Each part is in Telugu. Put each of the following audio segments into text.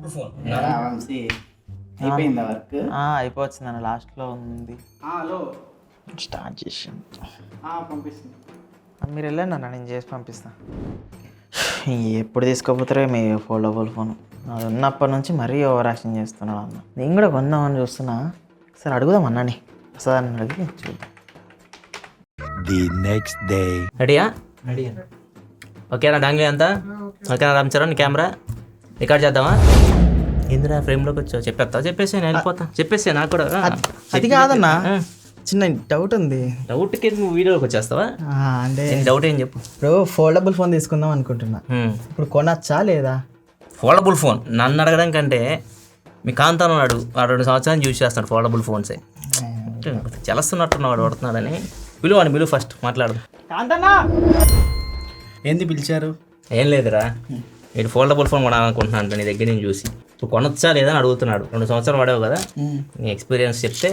వంశీ అయిపోయిందా వర్క్? అయిపోవచ్చు అన్న, లాస్ట్లో ఉంది. హలో, స్టార్ట్ చేసాను. పంపిస్తుంది. మీరు వెళ్ళండి అన్న, నేను చేసి పంపిస్తా. ఎప్పుడు తీసుకోపోతారో మీ ఫోల్డబుల్ ఫోన్, అది ఉన్నప్పటి నుంచి మరీ ఓవర్ యాక్షన్ చేస్తున్నాడు అన్న. నేను కూడా కొందామని చూస్తున్నా, సరే అడుగుదాం అన్నని, సార్ అని అడిగి చూద్దాం. The next day. రెడీయా? ఓకేనా డాంగ్లీ అంతా? ఓకేనా రామ్ చరణ్? కెమెరా రికార్డ్ చేద్దామా? ఇందిరా ఫ్రేమ్లోకి వచ్చావు, చెప్పేసి నేను వెళ్ళిపోతా. చెప్పేసి నాకు కూడా అది కాదన్నా, చిన్న డౌట్ ఉంది. డౌట్కి నువ్వు వీడియోకి వచ్చేస్తావా? అంటే డౌట్ ఏం చెప్పు. ఇప్పుడు ఫోల్డబుల్ ఫోన్ తీసుకుందాం అనుకుంటున్నా, ఇప్పుడు కొనచ్చా లేదా? ఫోల్డబుల్ ఫోన్ నన్ను అడగడం కంటే మీ కాంతాను అడుగు. 2 సంవత్సరాలు యూజ్ చేస్తున్నాడు ఫోల్డబుల్ ఫోన్సే. చలస్తున్నట్టున్నాడు, పడుతున్నాడని. పిలువు ఫస్ట్ మాట్లాడదు. కాంతన్నా ఏంది పిలిచారు? ఏం లేదురా, వీడు ఫోల్డబుల్ ఫోన్ కొనాలనుకుంటున్నాను నీ దగ్గర నేను చూసి. ఇప్పుడు కొనొచ్చా లేదా అని అడుగుతున్నాడు. 2 సంవత్సరాలు వాడేవు కదా, నీ ఎక్స్పీరియన్స్ చెప్తే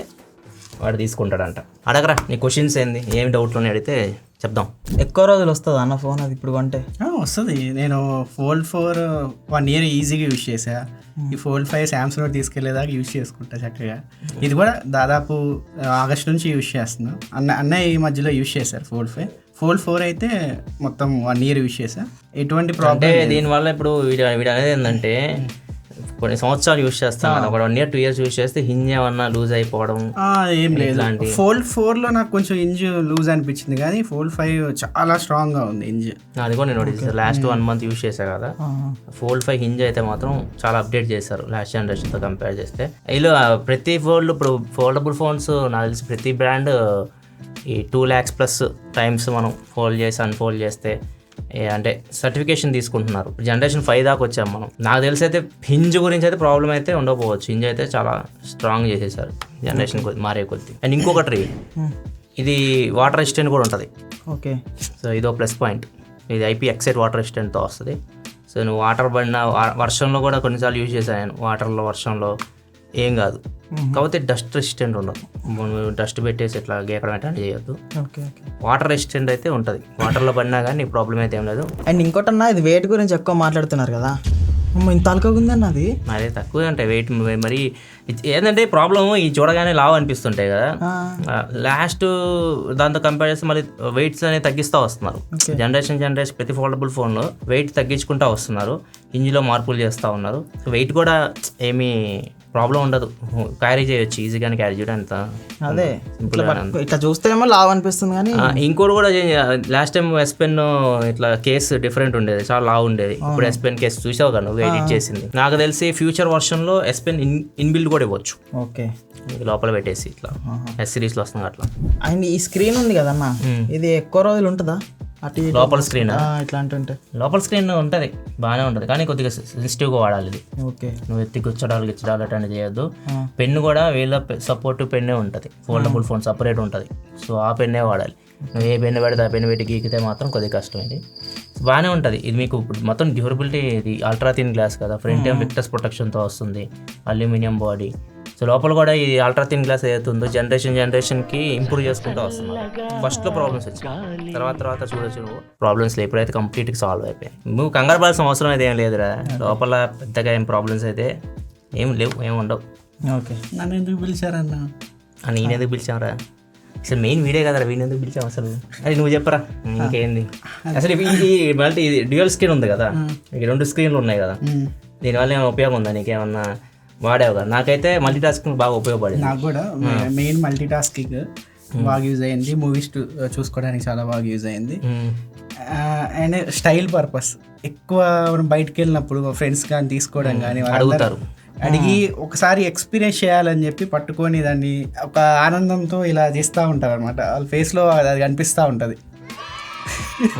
వాడు తీసుకుంటాడంట. అడగరా, నీ క్వశ్చన్స్ ఏంది, ఏమి డౌట్లు అని అడిగితే చెప్దాం. ఎక్కువ రోజులు వస్తుంది అన్న ఫోన్ అది ఇప్పుడు కొంటే? వస్తుంది. నేను ఫోల్డ్ 4 1 ఇయర్ ఈజీగా యూజ్ చేసా. ఈ ఫోల్డ్ 5 శాంసంగ్ తీసుకెళ్లేదాకా యూజ్ చేసుకుంటా చక్కగా. ఇది కూడా దాదాపు ఆగస్ట్ నుంచి యూజ్ చేస్తున్నా. అన్నయ్య ఈ మధ్యలో యూజ్ చేశారు ఫోల్డ్ 4 అయితే మొత్తం 1 ఇయర్ యూజ్ చేసా, ఎటువంటి ప్రాబ్లం. దీనివల్ల ఇప్పుడు వీడు అనేది ఏంటంటే, కొన్ని సంవత్సరాలు యూజ్ చేస్తాం కదా, 1 year 2 years యూజ్ చేస్తే హింజ్ ఏమన్నా లూజ్ అయిపోవడం ఏం లేదు. ఫోల్డ్ 4లో నాకు కొంచెం ఇంజ్ లూజ్ అనిపించింది, కానీ ఫోల్డ్ 5 చాలా స్ట్రాంగ్ గా ఉంది ఇంజ్. అది కూడా నేను నోటీస్ లాస్ట్ 1 month యూజ్ చేశా కదా. ఫోల్డ్ 5 హింజ్ అయితే మాత్రం చాలా అప్డేట్ చేశారు లాస్ట్ జనరేషన్తో కంపేర్ చేస్తే. ఇలా ప్రతి ఫోల్డ్, ఇప్పుడు ఫోల్డబుల్ ఫోన్స్ నాకు తెలిసి ప్రతి బ్రాండ్ ఈ 2 lakhs+ టైమ్స్ మనం ఫోల్డ్ చేసి అన్ఫోల్డ్ చేస్తే అంటే సర్టిఫికేషన్ తీసుకుంటున్నారు. జనరేషన్ 5 దాకా వచ్చాం మనం. నాకు తెలిసి అయితే హింజ్ గురించి అయితే ప్రాబ్లం అయితే ఉండకపోవచ్చు. హింజ్ అయితే చాలా స్ట్రాంగ్ చేసేసారు జనరేషన్ మారే కొద్ది. అండ్ ఇంకొకటి, ఇది వాటర్ రెసిస్టెంట్ కూడా ఉంటుంది. ఓకే, సో ఇదో ప్లస్ పాయింట్. ఇది IP-X8 వాటర్ రెసిస్టెంట్తో వస్తుంది. సో నువ్వు వాటర్ పడిన వర్షంలో కూడా కొన్నిసార్లు యూజ్ చేశాను నేను. వాటర్లో వర్షంలో ఏం కాదు, కాకపోతే డస్ట్ రెసిస్టెంట్ ఉండదు. డస్ట్ పెట్టేసి ఇట్లా గీకడం అంటే చేయొద్దు. వాటర్ రెసిస్టెంట్ అయితే ఉంటుంది, వాటర్లో పడినా కానీ ప్రాబ్లం అయితే ఏం లేదు. అండ్ ఇంకోటన్నా, ఇది వెయిట్ గురించి ఎక్కువ మాట్లాడుతున్నారు కదా, ఇంత అలకగుందన్న అది. అదే తక్కువ అంటే వెయిట్ మరి ఏంటంటే ప్రాబ్లమ్ ఈ చూడగానే లావు అనిపిస్తుంటాయి కదా, లాస్ట్ దాంతో కంపేర్ చేస్తే మళ్ళీ వెయిట్స్ అనేవి తగ్గిస్తూ వస్తున్నారు. జనరేషన్ ప్రతి ఫోల్డబుల్ ఫోన్లో వెయిట్ తగ్గించుకుంటూ వస్తున్నారు, ఇంజిన్లో మార్పులు చేస్తూ ఉన్నారు. వెయిట్ కూడా ఏమీ ప్రాబ్లం ఉండదు, క్యారీ చేయొచ్చు, ఈజీగానే క్యారీ చేయడం. అంత అదే ఇట్లా చూస్తేనేమో లావు అనిపిస్తుంది. కానీ ఇంకోటి కూడా, లాస్ట్ టైం S Pen ఇట్లా కేసు డిఫరెంట్ ఉండేది, చాలా లావు ఉండేది. ఇప్పుడు S Pen కేసు చూసావు కదా నువ్వు, ఎడిట్ చేసింది. నాకు తెలిసి ఫ్యూచర్ వర్షన్ లో S Pen ఇన్బిల్డ్ కూడా ఇవ్వచ్చు. ఓకే, లోపల పెట్టేసి ఇట్లా S series లో వస్తుంది అట్లా. అండ్ ఈ స్క్రీన్ ఉంది కదన్నా, ఇది ఎక్కువ రోజులు ఉంటుందా? లోపల స్క్రీన్ ఇట్లా అంటుంటే లోపల స్క్రీన్ ఉంటుంది, బాగానే ఉంటుంది, కానీ కొద్దిగా సెన్సిటివ్గా వాడాలి ఇది. ఓకే, నువ్వు ఎత్తి గుచ్చడాలు అటెండ్ చేయొద్దు. పెన్ను కూడా వీళ్ళ సపోర్టివ్ పెన్నే ఉంటుంది, ఫోల్డబుల్ ఫోన్ సపరేట్ ఉంటుంది. సో ఆ పెన్నే వాడాలి. నువ్వు ఏ పెన్ను పెడితే ఆ పెన్ను పెట్టి గీకితే మాత్రం కొద్దిగా కష్టం. ఇది బాగానే ఉంటుంది. ఇది మీకు మొత్తం డ్యూరబిలిటీ, ఇది అల్ట్రా థిన్ గ్లాస్ కదా, ఫ్రంట్ ఏం విక్టర్స్ ప్రొటెక్షన్తో వస్తుంది, అల్యూమినియం బాడీ. సో లోపల కూడా ఈ అల్ట్రా థిన్ గ్లాస్ ఏదైతుందో జనరేషన్కి ఇంప్రూవ్ చేసుకుంటూ వస్తుంది. ఫస్ట్లో ప్రాబ్లమ్స్ వచ్చాయి, తర్వాత చూడొచ్చు నువ్వు ప్రాబ్లమ్స్ ఇప్పుడైతే కంప్లీట్గా సాల్వ్ అయిపోయాయి. నువ్వు కంగారు పడాల్సిన అవసరం అయితే ఏం లేదురా, లోపల పెద్దగా ఏం ప్రాబ్లమ్స్ అయితే ఏం లేవు, ఏమి ఉండవు. ఓకే, నన్ను ఎందుకు పిలిచారన్నా? నేను ఎందుకు పిలిచావురా? అసలు మెయిన్ వీడియో కదరా, వీడిని ఎందుకు పిలిచావు అసలు? అది నువ్వు చెప్పరా, ఇంకేంది అసలు. ఇది మళ్ళీ ఇది డ్యూయల్ స్క్రీన్ ఉంది కదా, ఇక 2 స్క్రీన్లు ఉన్నాయి కదా, దీనివల్ల ఏమైనా ఉపయోగం ఉందా? నీకేమన్నా వాడేవు కదా? నాకైతే మల్టీ టాస్కింగ్ బాగా ఉపయోగపడింది. నాకు కూడా మెయిన్ మల్టీ టాస్కింగ్ బాగా యూజ్ అయింది, మూవీస్ చూసుకోవడానికి చాలా బాగా యూజ్ అయింది. అండ్ స్టైల్ పర్పస్ ఎక్కువ మనం బయటకు వెళ్ళినప్పుడు ఫ్రెండ్స్ కానీ తీసుకోవడం కానీ అడుగుతారు, అడిగి ఒకసారి ఎక్స్పీరియన్స్ చేయాలని చెప్పి పట్టుకొని దాన్ని ఒక ఆనందంతో ఇలా చేస్తూ ఉంటారు అనమాట. వాళ్ళ ఫేస్లో అది కనిపిస్తూ ఉంటుంది.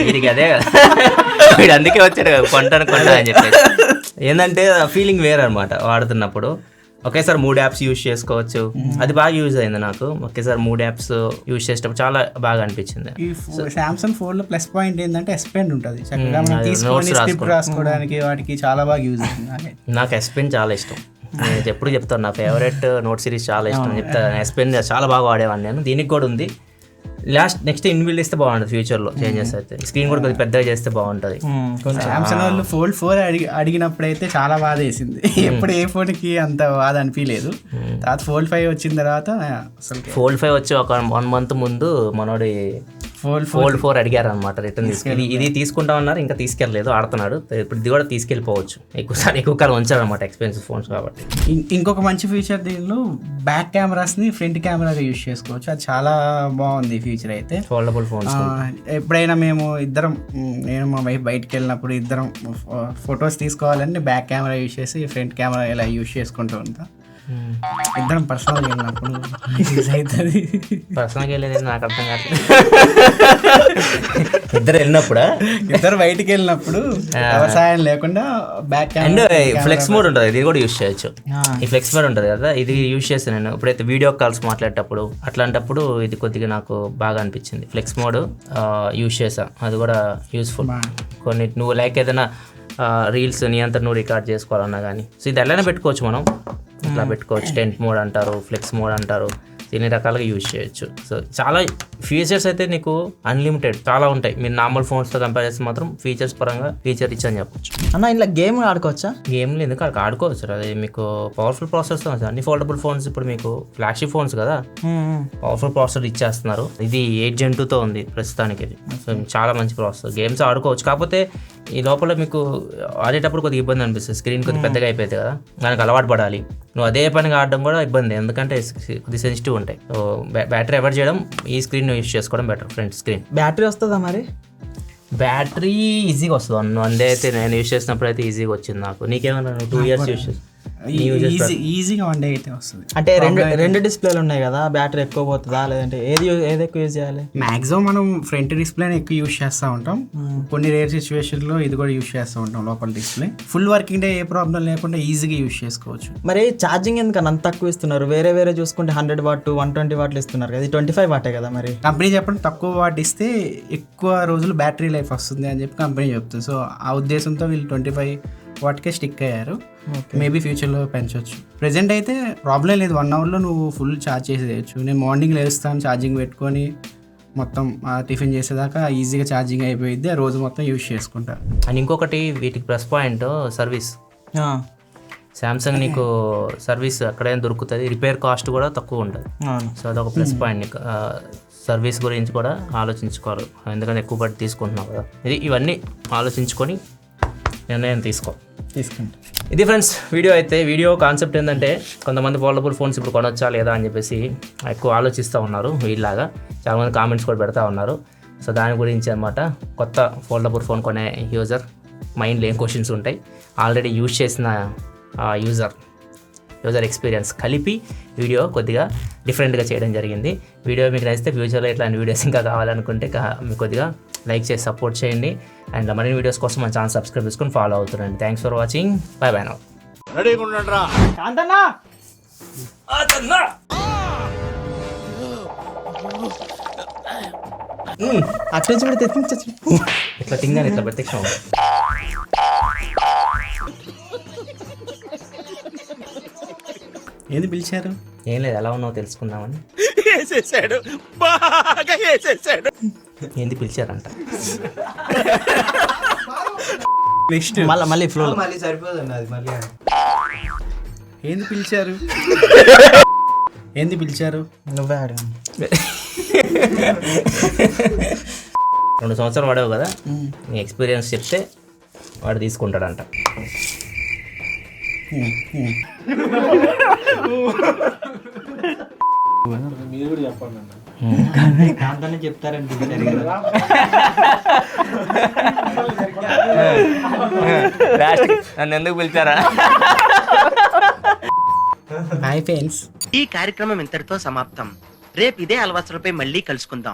వీడికి అదే కదా, వీడు అందుకే వచ్చాడు కదా కొంటాను అని చెప్పేసి. ఏంటంటే ఫీలింగ్ వేరే అనమాట వాడుతున్నప్పుడు. ఒకేసారి 3 యాప్స్ యూజ్ చేసుకోవచ్చు, అది బాగా యూజ్ అయింది నాకు. ఒకేసారి 3 యాప్స్ యూజ్ చేసేటప్పుడు చాలా బాగా అనిపించింది. ఈ సామ్సంగ్ ఫోన్ లో ప్లస్ పాయింట్ ఏంటంటే S Pen ఉంటుంది, చక్కగా మనం తీసుకొని స్క్రిప్ట్ రాసుకోవడానికి వాటికి చాలా బాగా యూజ్ అవుతుంది. నాకు S Pen చాలా ఇష్టం, నేను ఎప్పుడు చెప్తాను నా ఫేవరెట్ నోట్ సిరీస్ చాలా ఇష్టం చెప్తాను. S Pen చాలా బాగా వాడేవాడిని నేను, దీనికి కూడా ఉంది. నెక్స్ట్ ఇన్బిల్డ్ ఇస్తే బాగుంటుంది ఫ్యూచర్లో చేంజెస్ అయితే. స్క్రీన్ కూడా కొద్దిగా పెద్దగా చేస్తే బాగుంటుంది. సామ్సంగ్ వాళ్ళు ఫోల్డ్ 4 అడిగినప్పుడు అయితే చాలా బాధ వేసింది. ఎప్పుడు ఏ ఫోన్కి అంత బాధ అనిపించలేదు. తర్వాత ఫోల్డ్ 5 వచ్చిన తర్వాత అసలు ఫోల్డ్ 5 వచ్చి ఒక 1 month ముందు మనోడి ఫోల్డ్ 4 అడిగారు అనమాట రిటర్న్ తీసుకెళ్ళి. ఇది తీసుకుంటా ఉన్నారు, ఇంకా తీసుకెళ్ళలేదు, ఆడుతున్నాడు. ఇప్పుడు ఇది కూడా తీసుకెళ్ళిపోవచ్చు. ఎక్కువ కాలం ఉంచారు అనమాట ఎక్స్పెన్సివ్ ఫోన్స్ కాబట్టి. ఇంకొక మంచి ఫీచర్ దీనిలో బ్యాక్ కెమెరాస్ని ఫ్రంట్ కెమెరాగా యూజ్ చేసుకోవచ్చు. అది చాలా బాగుంది ఫీచర్ అయితే. ఫోల్డబుల్ ఫోన్స్ ఎప్పుడైనా మేము ఇద్దరం, నేను మా వైఫ్ బయటకు వెళ్ళినప్పుడు ఇద్దరం ఫొటోస్ తీసుకోవాలని బ్యాక్ కెమెరా యూజ్ చేసి ఫ్రంట్ కెమెరా ఇలా యూజ్ చేసుకుంటూ ఉంటాం. ఇద్దరం పర్సనల్గా వెళ్ళినప్పుడు యూజ్ అవుతుంది. పర్సనల్గా వెళ్ళేది నాకు అర్థం కాదు. ఇద్దరు బయటికి వెళ్ళినప్పుడు వ్యవసాయం లేకుండా బ్యాక్ అండ్ ఫ్లెక్స్ మోడ్ ఉంటుంది, ఇది కూడా యూజ్ చేయొచ్చు. ఈ ఫ్లెక్స్ మోడ్ ఉంటుంది కదా, ఇది యూజ్ చేస్తాను నేను ఇప్పుడైతే వీడియో కాల్స్ మాట్లాడేటప్పుడు. అట్లాంటప్పుడు ఇది కొద్దిగా నాకు బాగా అనిపించింది. ఫ్లెక్స్ మోడ్ యూజ్ చేసాను, అది కూడా యూస్ఫుల్. కొన్ని నువ్వు లైక్ ఏదైనా రీల్స్ నీ అంతా నువ్వు రికార్డ్ చేసుకోవాలన్నా కానీ సో ఇది ఎలానే పెట్టుకోవచ్చు. మనం ఇట్లా పెట్టుకోవచ్చు. టెంట్ మోడ్ అంటారు, ఫ్లెక్స్ మోడ్ అంటారు, ఎన్ని రకాలుగా యూజ్ చేయొచ్చు. సో చాలా ఫీచర్స్ అయితే నీకు అన్లిమిటెడ్ చాలా ఉంటాయి. మీరు నార్మల్ ఫోన్స్తో కంపేర్ చేస్తే మాత్రం ఫీచర్స్ పరంగా ఫీచర్ రిచ్ అని చెప్పొచ్చు. అన్న ఇలా గేమ్ ఆడుకోవచ్చా? గేమ్లు ఎందుకు ఆడుకోవచ్చు. అది మీకు పవర్ఫుల్ ప్రాసెసర్ అన్ని ఫోల్డబుల్ ఫోన్స్ ఇప్పుడు మీకు ఫ్లాషీ ఫోన్స్ కదా, పవర్ఫుల్ ప్రాసెసర్ ఇచ్చేస్తున్నారు. ఇది 8 Gen 2తో ఉంది ప్రస్తుతానికి. ఇది సో చాలా మంచి ప్రాసెసర్, గేమ్స్ ఆడుకోవచ్చు. కాకపోతే ఈ లోపల మీకు ఆడేటప్పుడు కొద్దిగా ఇబ్బంది అనిపిస్తుంది. స్క్రీన్ కొద్దిగా పెద్దగా అయిపోయింది కదా, దానికి అలవాటు పడాలి. నువ్వు అదే పనిగా ఆడడం కూడా ఇబ్బంది, ఎందుకంటే కొద్దిగా సెన్సిటివ్ ఉంటాయి. సో బ్యాటరీ అవాయిడ్ చేయడం, ఈ స్క్రీన్ యూజ్ చేసుకోవడం బెటర్. ఫ్రంట్ స్క్రీన్ బ్యాటరీ వస్తుందా మరి? బ్యాటరీ ఈజీగా వస్తుంది. అందే అయితే నేను యూజ్ చేసినప్పుడు అయితే ఈజీగా వచ్చింది నాకు. నీకేమన్నా 2 years యూజ్ చేసి ఈజీగా 1 day అయితే వస్తుంది. అంటే రెండు డిస్ప్లేలు ఉన్నాయి కదా, బ్యాటరీ ఎక్కువ పోతుందా లేదంటే ఏది ఎక్కువ యూజ్ చేయాలి? మాక్సిమం మనం ఫ్రంట్ డిస్ప్లేని ఎక్కువ యూజ్ చేస్తూ ఉంటాం. కొన్ని రేర్ సిచ్యువేషన్లో ఇది కూడా యూజ్ చేస్తూ ఉంటాం. లోపల డిస్ప్లే ఫుల్ వర్కింగ్ డే ఏ ప్రాబ్లం లేకుండా ఈజీగా యూజ్ చేసుకోవచ్చు. మరి ఛార్జింగ్ ఎందుకని అంత తక్కువ ఇస్తున్నారు? వేరే చూసుకుంటే 100 వాట్ 120 వాట్లు ఇస్తున్నారు కదా, ఇది 25 వాటే కదా. మరి కంపెనీ చెప్పడం తక్కువ వాట్ ఇస్తే ఎక్కువ రోజులు బ్యాటరీ లైఫ్ వస్తుంది అని చెప్పి కంపెనీ చెప్తుంది. సో ఆ ఉద్దేశంతో వీళ్ళు 25 వాట్కే స్టిక్ అయ్యారు. మేబీ ఫ్యూచర్లో పెంచవచ్చు. ప్రెజెంట్ అయితే ప్రాబ్లం లేదు, 1 hourలో నువ్వు ఫుల్ ఛార్జ్ చేసేయచ్చు. నేను మార్నింగ్ లేస్తాను, ఛార్జింగ్ పెట్టుకొని మొత్తం టిఫిన్ చేసేదాకా ఈజీగా ఛార్జింగ్ అయిపోయింది. ఆ రోజు మొత్తం యూజ్ చేసుకుంటారు. అండ్ ఇంకొకటి వీటికి ప్లస్ పాయింట్ సర్వీస్. శాంసంగ్ నీకు సర్వీస్ ఎక్కడైనా దొరుకుతుంది, రిపేర్ కాస్ట్ కూడా తక్కువ ఉంటుంది. సో అదొక ప్లస్ పాయింట్. నీకు సర్వీస్ గురించి కూడా ఆలోచించుకోవాలి, ఎందుకంటే ఎక్కువ పట్టి తీసుకుంటున్నావు కదా. ఇవన్నీ ఆలోచించుకొని నిర్ణయం తీసుకుంటా. ఇది ఫ్రెండ్స్ వీడియో అయితే. వీడియో కాన్సెప్ట్ ఏంటంటే కొంతమంది ఫోల్డబుల్ ఫోన్స్ ఇప్పుడు కొనొచ్చా లేదా అని చెప్పేసి ఎక్కువ ఆలోచిస్తూ ఉన్నారు. వీళ్ళలాగా చాలామంది కామెంట్స్ కూడా పెడతా ఉన్నారు. సో దాని గురించి అనమాట. కొత్త ఫోల్డబుల్ ఫోన్ కొనే యూజర్ మైండ్లో ఏం క్వశ్చన్స్ ఉంటాయి, ఆల్రెడీ యూజ్ చేసిన యూజర్ ఎక్స్పీరియన్స్ కలిపి వీడియో కొద్దిగా డిఫరెంట్గా చేయడం జరిగింది. వీడియో మీకు నచ్చితే ఫ్యూచర్లో ఇట్లాంటి వీడియోస్ ఇంకా కావాలనుకుంటే మీకు కొద్దిగా లైక్ చేసి సపోర్ట్ చేయండి. అండ్ మరిన్ని వీడియోస్ కోసం మన ఛానల్ సబ్స్క్రైబ్ చేసుకొని ఫాలో అవుతుండండి. Thanks for watching. Bye bye now. ఇట్లా తింగాను ఇట్లా ప్రత్యక్షం. ఏది పిలిచారు? ఏం లేదు, ఎలా ఉన్నావు తెలుసుకుందామని. ఏంది పిలిచారంట? నెక్స్ట్ మళ్ళీ ఫ్లో మళ్ళీ సరిపోదండి అది మళ్ళీ. ఏంది పిలిచారు? ఏంది పిలిచారు? నువ్వే అడిగా. 2 సంవత్సరాలు వాడావు కదా, నీ ఎక్స్పీరియన్స్ చెప్తే వాడు తీసుకుంటాడంట. మీరు కూడా చెప్పండి అన్న. కాంతానే చెప్తారండి. నన్ను ఎందుకు పిలిచారా? హాయ్ ఫ్రెండ్స్, ఈ కార్యక్రమం ఇంతటితో సమాప్తం. రేపు ఇదే అలవాట్లపై మళ్ళీ కలుసుకుందాం.